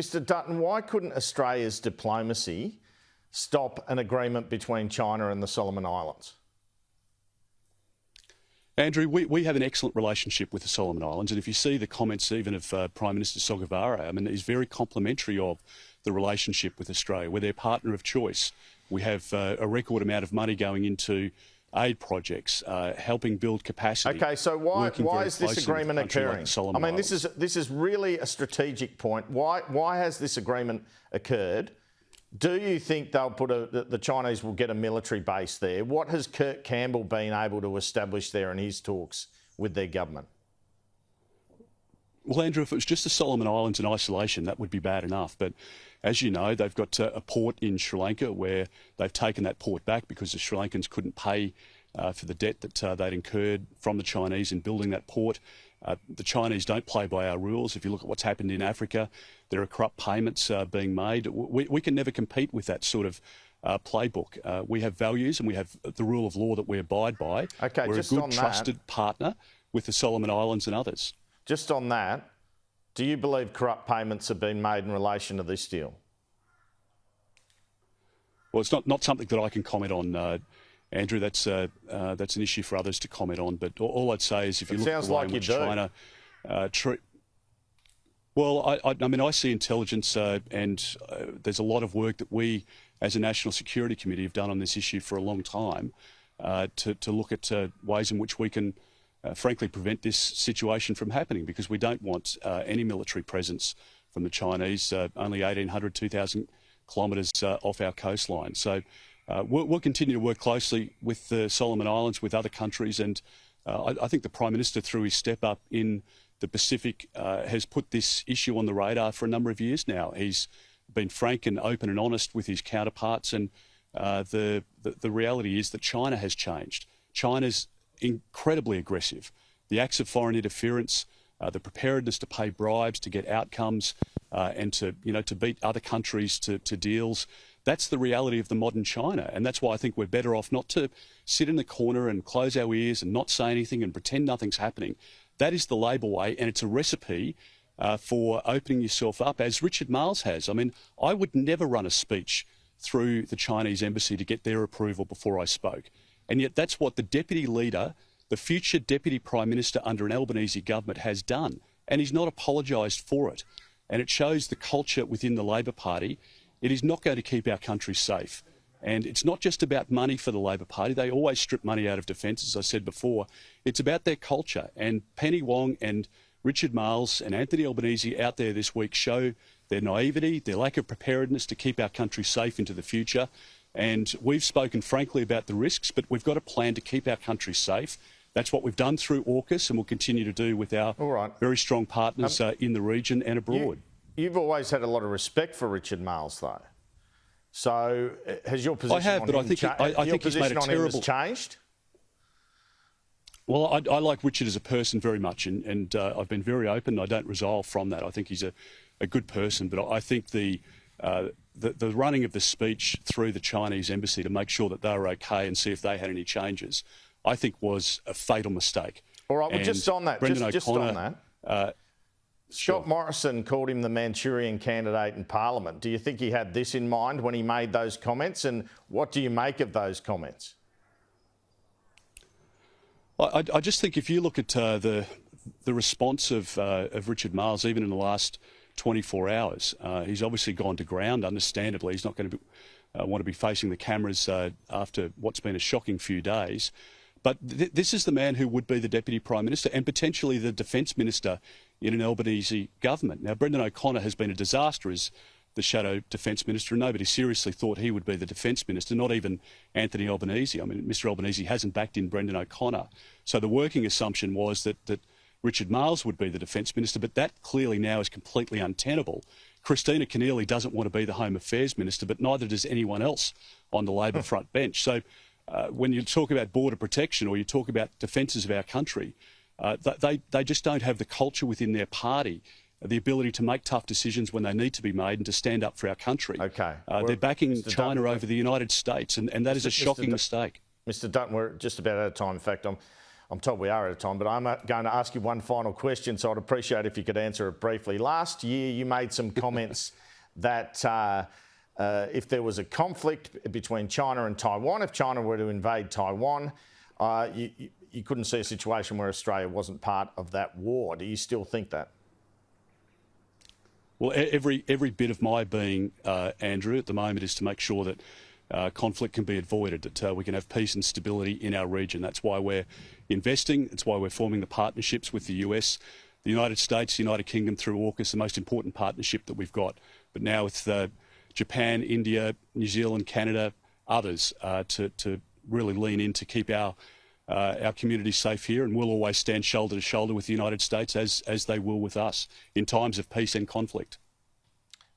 Mr. Dutton, why couldn't Australia's diplomacy stop an agreement between China and the Solomon Islands? Andrew, we have an excellent relationship with the Solomon Islands, and if you see the comments even of Prime Minister Sogavare, I mean, he's very complimentary of the relationship with Australia. We're their partner of choice. We have a record amount of money going into aid projects, helping build capacity. Okay, so why is this agreement occurring? I mean, this is really a strategic point. Why has this agreement occurred? Do you think they'll the Chinese will get a military base there? What has Kurt Campbell been able to establish there in his talks with their government? Well, Andrew, if it was just the Solomon Islands in isolation, that would be bad enough. But as you know, they've got a port in Sri Lanka where they've taken that port back because the Sri Lankans couldn't pay for the debt that they'd incurred from the Chinese in building that port. The Chinese don't play by our rules. If you look at what's happened in Africa, there are corrupt payments being made. We can never compete with that sort of playbook. We have values and we have the rule of law that we abide by. Okay, we're a good, trusted partner with the Solomon Islands and others. Just on that, do you believe corrupt payments have been made in relation to this deal? Well, it's not something that I can comment on, Andrew. That's an issue for others to comment on. But all I'd say is if you look at the way in which China well, I mean, I see intelligence and there's a lot of work that we as a National Security Committee have done on this issue for a long time to look at ways in which we can frankly prevent this situation from happening, because we don't want any military presence from the Chinese, only 1,800, 2,000 kilometres off our coastline. So we'll continue to work closely with the Solomon Islands, with other countries, and I think the Prime Minister, through his step up in the Pacific, has put this issue on the radar for a number of years now. He's been frank and open and honest with his counterparts, and the reality is that China has changed. China's incredibly aggressive. The acts of foreign interference, the preparedness to pay bribes to get outcomes, and to beat other countries to deals. That's the reality of the modern China, and that's why I think we're better off not to sit in the corner and close our ears and not say anything and pretend nothing's happening. That is the Labor way, and it's a recipe for opening yourself up, as Richard Marles has. I mean, I would never run a speech through the Chinese embassy to get their approval before I spoke. And yet that's what the deputy leader, the future deputy prime minister under an Albanese government, has done. And he's not apologised for it. And it shows the culture within the Labor Party. It is not going to keep our country safe. And it's not just about money for the Labor Party. They always strip money out of defence, as I said before. It's about their culture. And Penny Wong and Richard Marles and Anthony Albanese out there this week show their naivety, their lack of preparedness to keep our country safe into the future. And we've spoken frankly about the risks, but we've got a plan to keep our country safe. That's what we've done through AUKUS and we'll continue to do with our very strong partners in the region and abroad. You've always had a lot of respect for Richard Marles, though. So has your position I think he's made a terrible changed? Well, I like Richard as a person very much, and I've been very open. I don't resolve from that. I think he's a good person, but I think the running of the speech through the Chinese embassy to make sure that they were okay and see if they had any changes, I think was a fatal mistake. All right, well, just on that, just on that. Scott Morrison called him the Manchurian candidate in Parliament. Do you think he had this in mind when he made those comments, and what do you make of those comments? I just think if you look at the response of Richard Marles, even in the last 24 hours, he's obviously gone to ground, understandably. He's not going to want to be facing the cameras after what's been a shocking few days. But this is the man who would be the Deputy Prime Minister and potentially the Defence Minister in an Albanese government. Now, Brendan O'Connor has been a disaster as the Shadow Defence Minister, and nobody seriously thought he would be the Defence Minister, not even Anthony Albanese. I mean, Mr Albanese hasn't backed in Brendan O'Connor. So the working assumption was that Richard Marles would be the Defence Minister, but that clearly now is completely untenable. Christina Keneally doesn't want to be the Home Affairs Minister, but neither does anyone else on the Labor front bench. So when you talk about border protection or you talk about defences of our country, they just don't have the culture within their party, the ability to make tough decisions when they need to be made and to stand up for our country. Okay. They're backing China over the United States, and that is a shocking mistake. Mr Dutton, we're just about out of time. In fact, I'm told we are out of time, but I'm going to ask you one final question, so I'd appreciate if you could answer it briefly. Last year, you made some comments that if there was a conflict between China and Taiwan, if China were to invade Taiwan, you couldn't see a situation where Australia wasn't part of that war. Do you still think that? Well, every bit of my being, Andrew, at the moment is to make sure that conflict can be avoided, that we can have peace and stability in our region. That's why we're investing. It's why we're forming the partnerships with the US, the United States, the United Kingdom through AUKUS, the most important partnership that we've got. But now with Japan, India, New Zealand, Canada, others, to really lean in to keep our communities safe here, and we'll always stand shoulder to shoulder with the United States as they will with us in times of peace and conflict.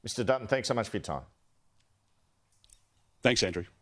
Mr. Dutton, thanks so much for your time. Thanks, Andrew.